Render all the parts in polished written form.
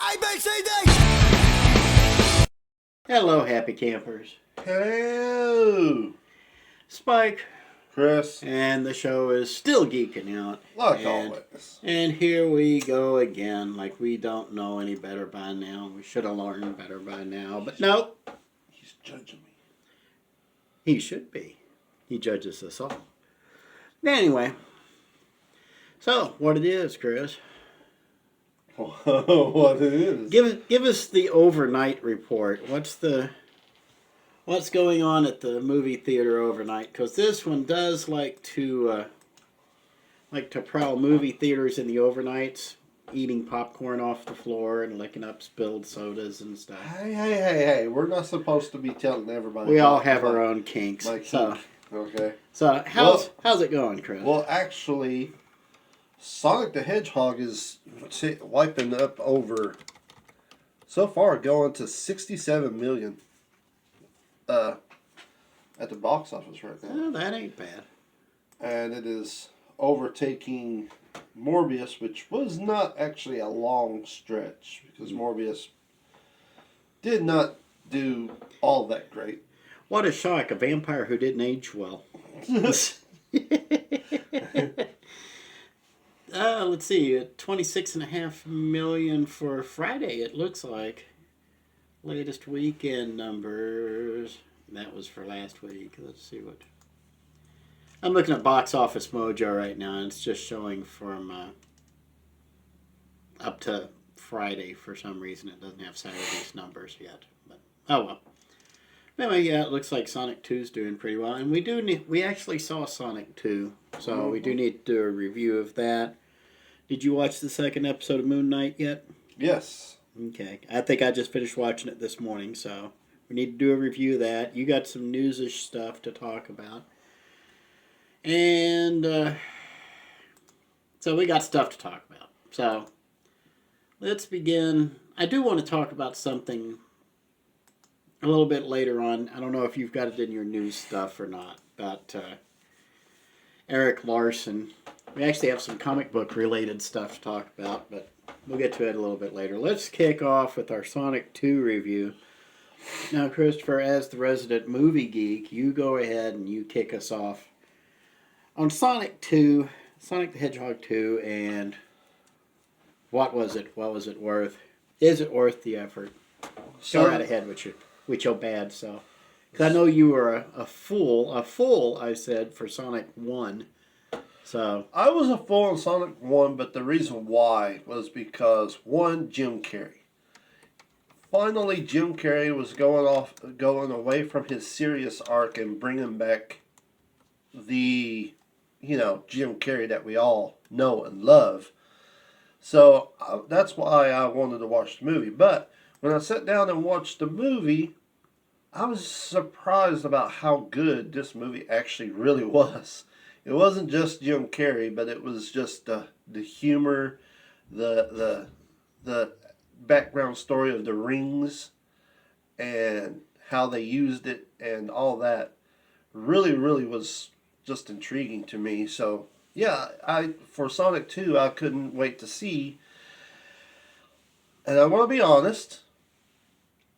ABCD! Hello, happy campers. Hello, Spike, Chris. and the show is still geeking out. Like and, always. And here we go again, like we don't know any better by now. We should have learned better by now, but no. He's judging me. He should be. He judges us all. Anyway, so what it is, Chris? What it is? Give us the overnight report. What's going on at the movie theater overnight? Because this one does like to prowl movie theaters in the overnights, eating popcorn off the floor and licking up spilled sodas and stuff. Hey! We're not supposed to be telling everybody. We all have our own kinks. Okay. So how's it going, Chris? Well, actually, Sonic the Hedgehog is wiping up over. So far, going to 67 million. At the box office right now. Oh, that ain't bad. And it is overtaking Morbius, which was not actually a long stretch because Morbius did not do all that great. What a shock, a vampire who didn't age well. Let's see, 26.5 million for Friday, it looks like. Latest weekend numbers. That was for last week. Let's see what. I'm looking at Box Office Mojo right now, and it's just showing from up to Friday for some reason. It doesn't have Saturday's numbers yet. But oh well. Anyway, yeah, it looks like Sonic 2 is doing pretty well, and we actually saw Sonic 2, so we do need to do a review of that. Did you watch the second episode of Moon Knight yet? Yes. Okay. I think I just finished watching it this morning, so we need to do a review of that. You got some news-ish stuff to talk about. And so we got stuff to talk about. So let's begin. I do want to talk about something a little bit later on. I don't know if you've got it in your news stuff or not, about Eric Larson. We actually have some comic book related stuff to talk about, but we'll get to it a little bit later. Let's kick off with our Sonic 2 review. Now, Christopher, as the resident movie geek, you go ahead and you kick us off on Sonic 2, Sonic the Hedgehog 2, and what was it? What was it worth? Is it worth the effort? Go right ahead with your bad self. Because I know you were a fool, I said, for Sonic 1. So I was a fool on Sonic 1, but the reason why was because, one, Jim Carrey. Finally, Jim Carrey was going away from his serious arc and bringing back the, Jim Carrey that we all know and love. So that's why I wanted to watch the movie. But when I sat down and watched the movie, I was surprised about how good this movie actually really was. It wasn't just Jim Carrey, but it was just the humor, the background story of the rings, and how they used it, and all that. Really was just intriguing to me. So yeah, for Sonic 2, I couldn't wait to see. And I want to be honest.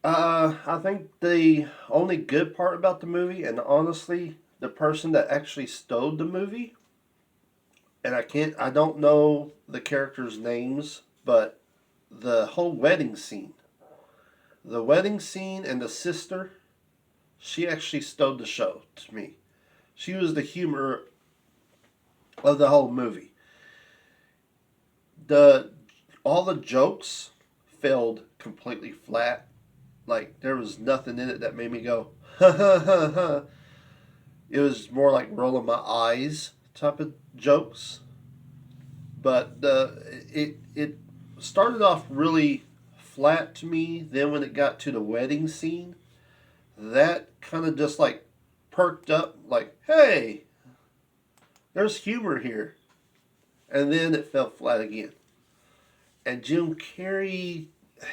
I think the only good part about the movie, and honestly, the person that actually stole the movie, and I don't know the characters' names, but the whole wedding scene. The wedding scene and the sister, she actually stole the show to me. She was the humor of the whole movie. All the jokes fell completely flat. Like, there was nothing in it that made me go, ha ha ha ha. It was more like rolling my eyes type of jokes. But it started off really flat to me. Then when it got to the wedding scene, that kind of just like perked up, like, hey, there's humor here. And then it fell flat again. And Jim Carrey,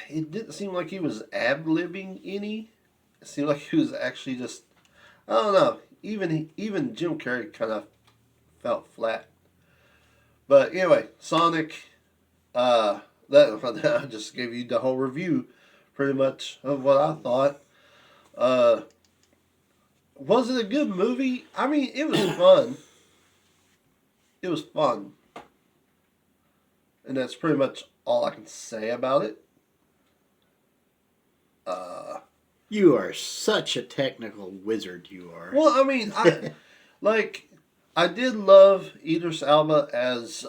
it didn't seem like he was ad-libbing any. It seemed like he was actually just, I don't know. Even Jim Carrey kind of felt flat. But anyway, Sonic, that I just gave you the whole review, pretty much of what I thought. Uh, was it a good movie? I mean, it was fun. It was fun, and that's pretty much all I can say about it. You are such a technical wizard, you are. Well, I mean, I did love Idris Elba as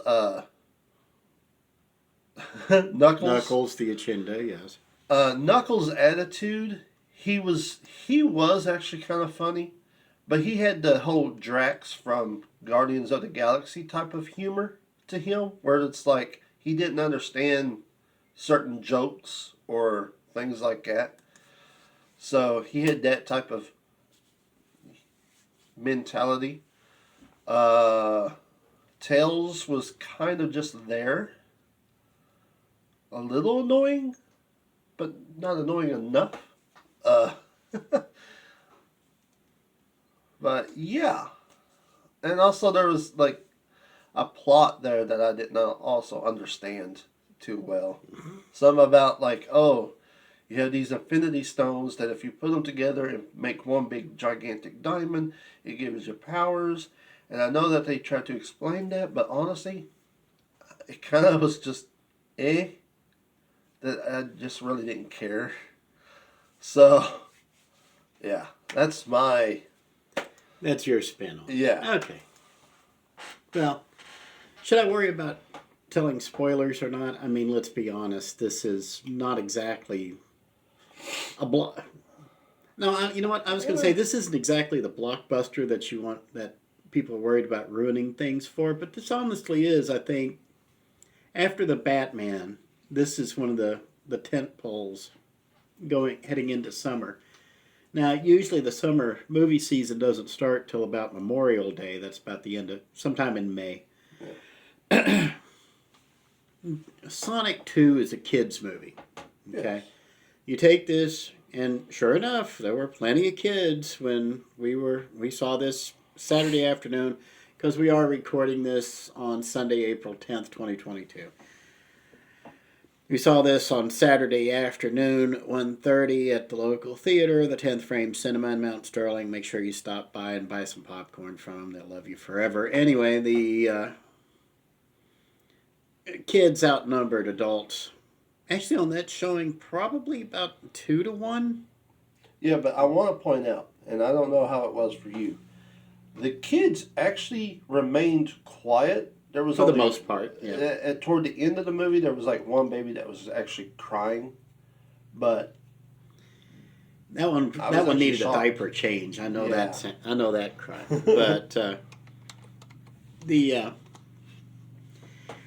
Knuckles. Knuckles the Echidna, yes. Knuckles' attitude, he was actually kind of funny, but he had the whole Drax from Guardians of the Galaxy type of humor to him, where it's like he didn't understand certain jokes or things like that. So he had that type of mentality. Tails was kind of just there. A little annoying, but not annoying enough. But yeah. And also there was like a plot there that I did not also understand too well. Some about like, oh, you have these infinity stones that if you put them together and make one big gigantic diamond, it gives you powers. And I know that they tried to explain that, but honestly, it kind of was just that I just really didn't care. So, yeah, that's your spin on it. Yeah. Okay. Well, should I worry about telling spoilers or not? I mean, let's be honest. This is not exactly a block. No, you know what? I was going to say this isn't exactly the blockbuster that you want, that people are worried about ruining things for, but this honestly is, I think, after the Batman, this is one of the tent poles heading into summer. Now, usually the summer movie season doesn't start till about Memorial Day. That's about the end of, sometime in May. Yeah. Sonic 2 is a kid's movie. Okay? Yes. You take this, and sure enough, there were plenty of kids when we saw this Saturday afternoon, because we are recording this on Sunday, April 10th, 2022. We saw this on Saturday afternoon, 1:30 at the local theater, the 10th Frame Cinema in Mount Sterling. Make sure you stop by and buy some popcorn from them. They'll love you forever. Anyway, the kids outnumbered adults. Actually, on that showing, probably about 2-1. Yeah, but I want to point out, and I don't know how it was for you, the kids actually remained quiet. There was for the most part, yeah. Toward the end of the movie, there was like one baby that was actually crying, but that one needed shocked. A diaper change. I know that. I know that cry. But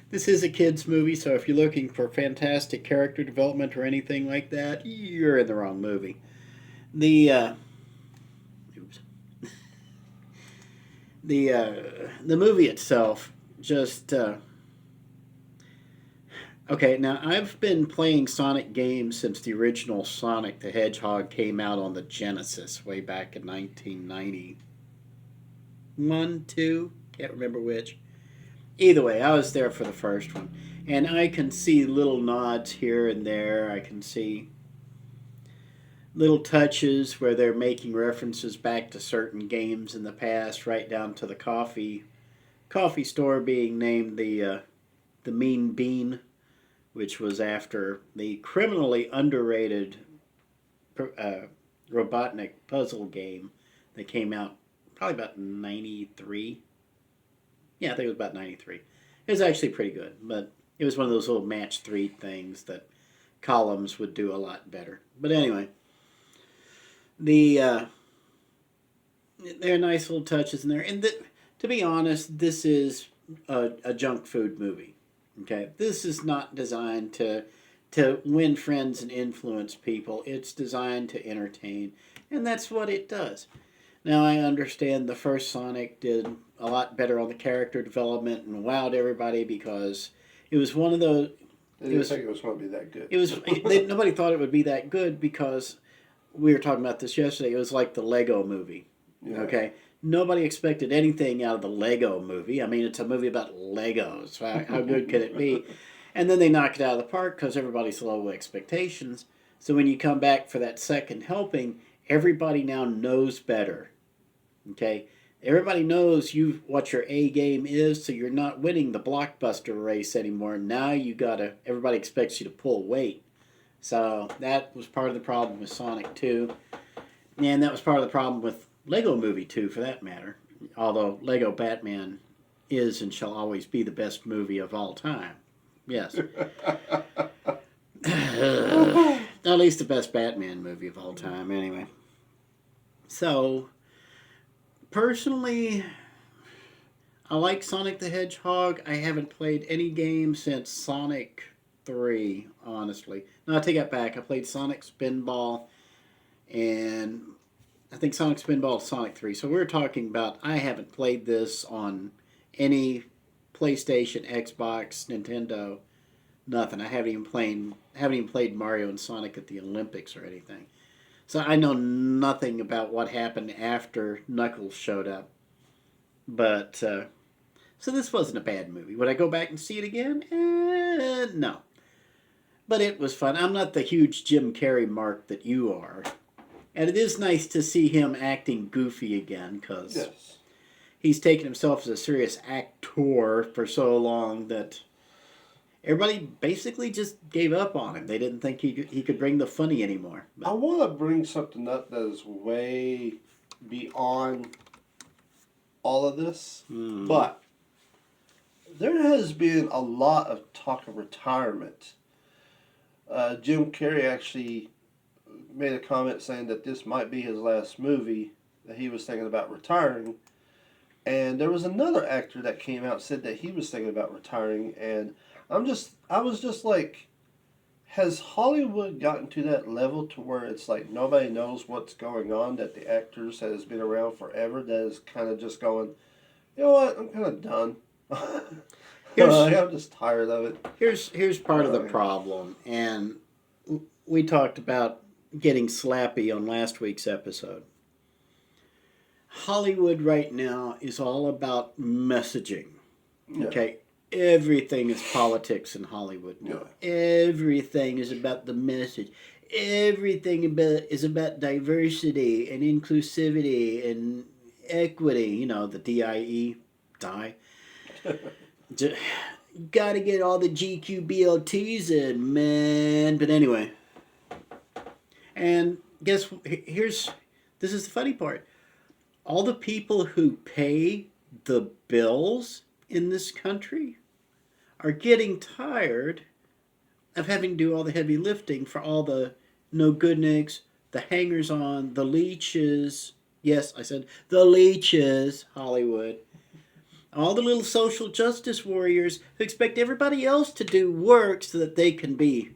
this is a kids movie, so if you're looking for fantastic character development or anything like that, you're in the wrong movie. The movie itself. Just, okay, now I've been playing Sonic games since the original Sonic the Hedgehog came out on the Genesis way back in 1991, 2, can't remember which. Either way, I was there for the first one. And I can see little nods here and there. I can see little touches where they're making references back to certain games in the past, right down to the coffee store being named the Mean Bean, which was after the criminally underrated Robotnik puzzle game that came out probably about 93. Yeah, I think it was about 93. It was actually pretty good, but it was one of those little match 3 things that columns would do a lot better. But anyway, there are nice little touches in there, and to be honest, this is a junk food movie. Okay, this is not designed to win friends and influence people. It's designed to entertain, and that's what it does. Now, I understand the first Sonic did a lot better on the character development and wowed everybody because it was one of those. They didn't think it was going to be that good. Nobody thought it would be that good because we were talking about this yesterday. It was like the Lego movie. Yeah. Okay. Nobody expected anything out of the Lego movie. I mean, it's a movie about Legos. How good could it be? And then they knock it out of the park because everybody's low expectations. So when you come back for that second helping, everybody now knows better. Okay? Everybody knows what your A game is, so you're not winning the blockbuster race anymore. Now everybody expects you to pull weight. So that was part of the problem with Sonic 2. And that was part of the problem with Lego Movie 2, for that matter. Although Lego Batman is and shall always be the best movie of all time. Yes. At least the best Batman movie of all time, anyway. So, personally, I like Sonic the Hedgehog. I haven't played any game since Sonic 3, honestly. No, I take that back. I played Sonic Spinball, and I think Sonic Spinball is Sonic 3. So we're talking about, I haven't played this on any PlayStation, Xbox, Nintendo, nothing. I haven't even played Mario and Sonic at the Olympics or anything. So I know nothing about what happened after Knuckles showed up. But, so this wasn't a bad movie. Would I go back and see it again? No. But it was fun. I'm not the huge Jim Carrey mark that you are. And it is nice to see him acting goofy again, because Yes. he's taken himself as a serious actor for so long that everybody basically just gave up on him. They didn't think he could bring the funny anymore. I want to bring something up that is way beyond all of this, but there has been a lot of talk of retirement. Jim Carrey actually made a comment saying that this might be his last movie, that he was thinking about retiring. And there was another actor that came out and said that he was thinking about retiring, and I was just like, has Hollywood gotten to that level to where it's like nobody knows what's going on, that the actors that has been around forever that is kind of just going, you know what, I'm kind of done. I'm just tired of it. Here's part of the problem, and we talked about getting slappy on last week's episode. Hollywood right now is all about messaging. Yeah. Okay? Everything is politics in Hollywood now. Yeah. Everything is about the message. Everything is about diversity and inclusivity and equity. You know, the DIE, die. Gotta get all the GQBLTs in, man. But anyway. And this is the funny part. All the people who pay the bills in this country are getting tired of having to do all the heavy lifting for all the no-goodniks, the hangers-on, the leeches. Yes, I said the leeches, Hollywood. All the little social justice warriors who expect everybody else to do work so that they can be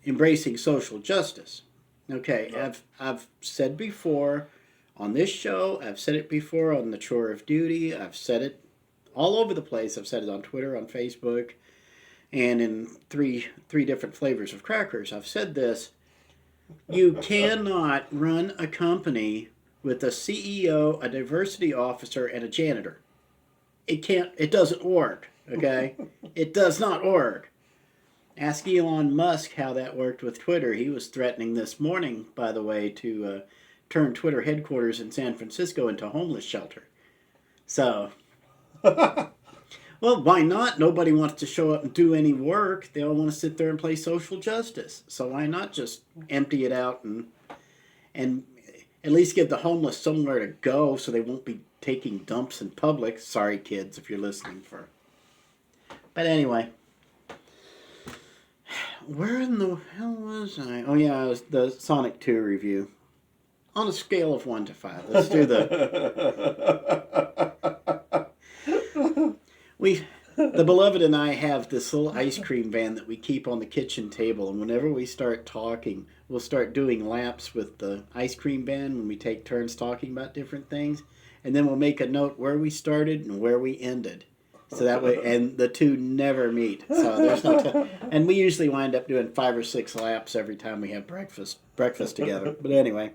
embracing social justice. Okay, I've said before on this show, I've said it before on the Chore of Duty, I've said it all over the place. I've said it on Twitter, on Facebook, and in three different flavors of crackers. I've said this. You cannot run a company with a CEO, a diversity officer, and a janitor. It doesn't work, okay? It does not work. Ask Elon Musk how that worked with Twitter. He was threatening this morning, by the way, to turn Twitter headquarters in San Francisco into a homeless shelter. So, well, why not? Nobody wants to show up and do any work. They all want to sit there and play social justice. So why not just empty it out and at least give the homeless somewhere to go so they won't be taking dumps in public. Sorry, kids, if you're listening for. But anyway. Where in the hell was I? Oh, yeah, it was the Sonic 2 review. On a scale of 1 to 5. Let's do the beloved and I have this little ice cream van that we keep on the kitchen table, and whenever we start talking, we'll start doing laps with the ice cream van when we take turns talking about different things, and then we'll make a note where we started and where we ended. So that way, and the two never meet. So there's no and we usually wind up doing 5 or 6 laps every time we have breakfast together. But anyway,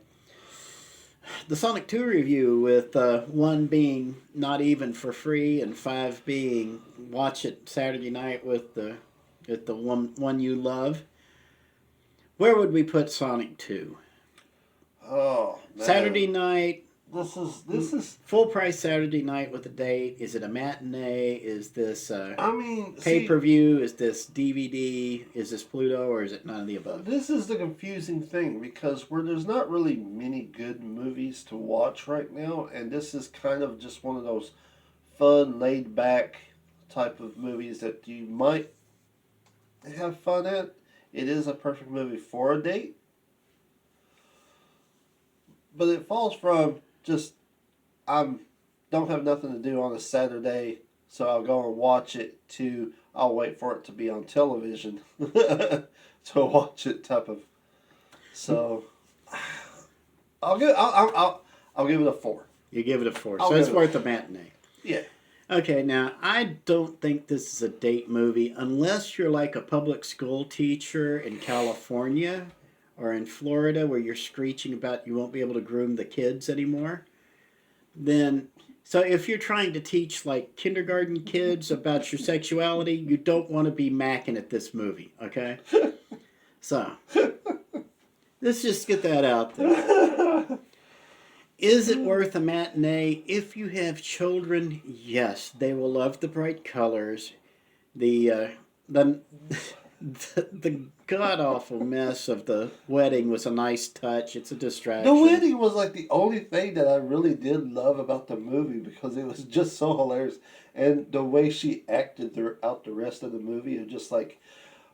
the Sonic 2 review with 1 being not even for free and 5 being watch it Saturday night with the with the one you love. Where would we put Sonic 2? Oh, man. Saturday night. This is full price Saturday night with a date. Is it a matinee? Is this I mean, pay-per-view? Is this DVD? Is this Pluto? Or is it none of the above? This is the confusing thing, because there's not really many good movies to watch right now, and this is kind of just one of those fun, laid-back type of movies that you might have fun at. It is a perfect movie for a date, but it falls from just, don't have nothing to do on a Saturday, so I'll go and watch it, to I'll wait for it to be on television to watch it type of. So I'll give it a 4. You give it a 4, so it's worth a matinee. Yeah. Okay, now I don't think this is a date movie unless you're like a public school teacher in California or in Florida where you're screeching about you won't be able to groom the kids anymore. Then, so if you're trying to teach like kindergarten kids about your sexuality, you don't want to be macking at this movie, okay? So, let's just get that out there. Is it worth a matinee? If you have children, yes, they will love the bright colors. The god-awful mess of the wedding was a nice touch. It's a distraction. The wedding was like the only thing that I really did love about the movie, because it was just so hilarious. And the way she acted throughout the rest of the movie, it was just like,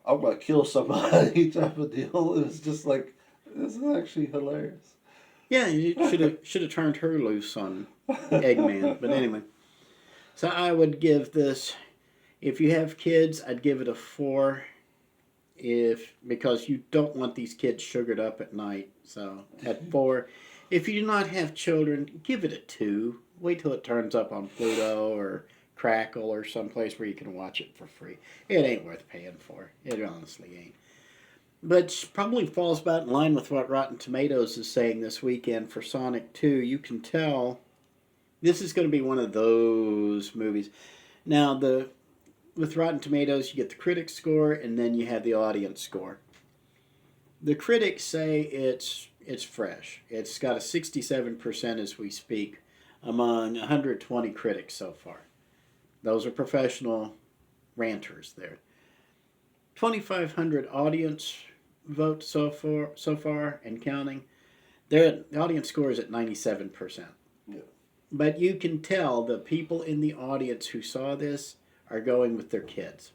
I'm going to kill somebody type of deal. It was just like, this is actually hilarious. Yeah, you should have turned her loose on Eggman. But anyway, so I would give this, if you have kids, I'd give it a 4, because you don't want these kids sugared up at night. So at 4, if you do not have children, give it a 2. Wait till it turns up on Pluto or Crackle or someplace where you can watch it for free. It ain't worth paying for. It honestly ain't. But probably falls about in line with what Rotten Tomatoes is saying this weekend for Sonic 2. You can tell this is going to be one of those movies. Now, with Rotten Tomatoes, you get the critic score, and then you have the audience score. The critics say it's fresh. It's got a 67% as we speak among 120 critics so far. Those are professional ranters there. 2,500 audience votes so far and counting. The audience score is at 97%. Yeah. But you can tell the people in the audience who saw this are going with their kids.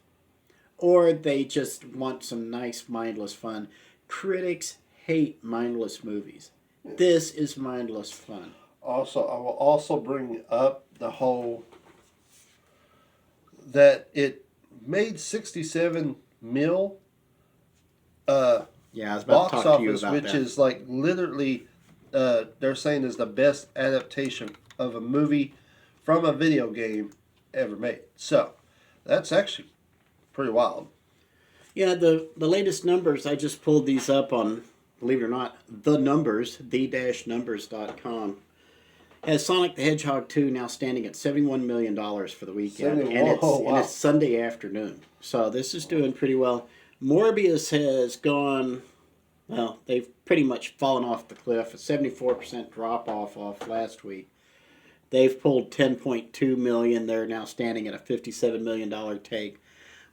Or they just want some nice mindless fun. Critics hate mindless movies. Yeah. This is mindless fun. Also, I will also bring up the whole that it made 67 mil yeah, I was about box to talk to you office, about which that. is like literally they're saying is the best adaptation of a movie from a video game ever made. So that's actually pretty wild. Yeah, the latest numbers, I just pulled these up on, believe it or not, the-numbers.com. Has Sonic the Hedgehog 2 now standing at $71 million for the weekend. And it's Sunday afternoon. So this is doing pretty well. Morbius has gone, well, they've pretty much fallen off the cliff. A 74% drop-off last week. They've pulled $10.2 million. They're now standing at a $57 million take.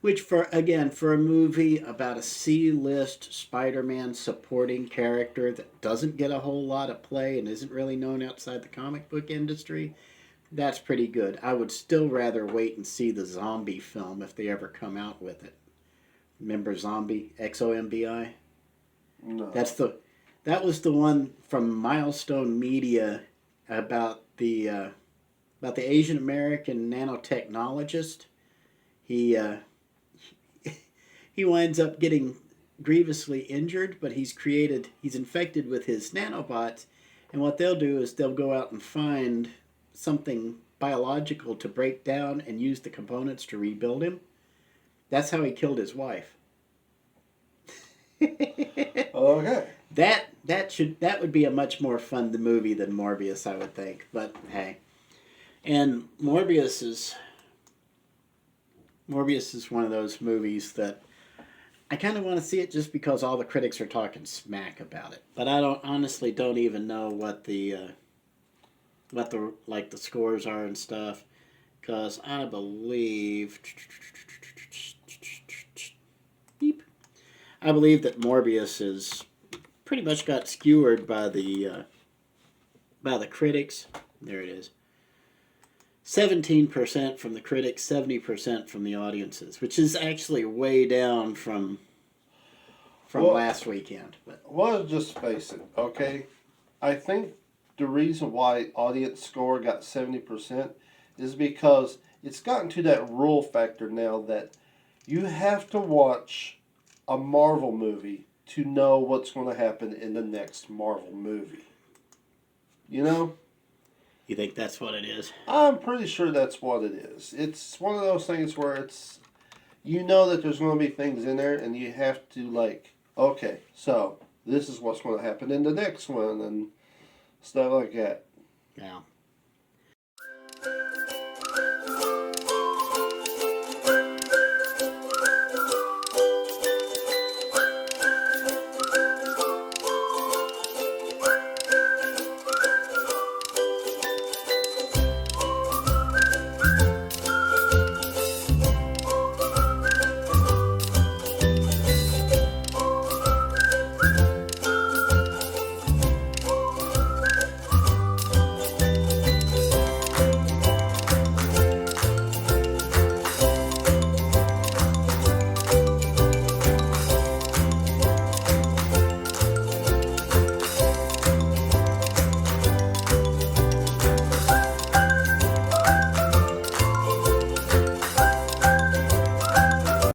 Which, for a movie about a C-list Spider-Man supporting character that doesn't get a whole lot of play and isn't really known outside the comic book industry, that's pretty good. I would still rather wait and see the zombie film if they ever come out with it. Remember Zombie, X-O-M-B-I? No. That was the one from Milestone Media about the Asian American nanotechnologist. He winds up getting grievously injured, but he's infected with his nanobots, and what they'll do is they'll go out and find something biological to break down and use the components to rebuild him. That's how he killed his wife. Okay. That would be a much more fun movie than Morbius, I would think. But hey. And Morbius is one of those movies that I kind of want to see it just because all the critics are talking smack about it. But I don't even know what the like the scores are and stuff, because I believe beep, I believe that Morbius is pretty much got skewered by the critics. There it is. 17% from the critics, 70% from the audiences, which is actually way down from Well, last weekend. But well, just face it, okay? I think the reason why audience score got 70% is because it's gotten to that rule factor now that you have to watch a Marvel movie to know what's going to happen in the next Marvel movie. You know? you think that's what it is? I'm pretty sure that's what it is. It's one of those things where it's, you know that there's going to be things in there and you have to like, okay, so this is what's going to happen in the next one and stuff like that. Yeah.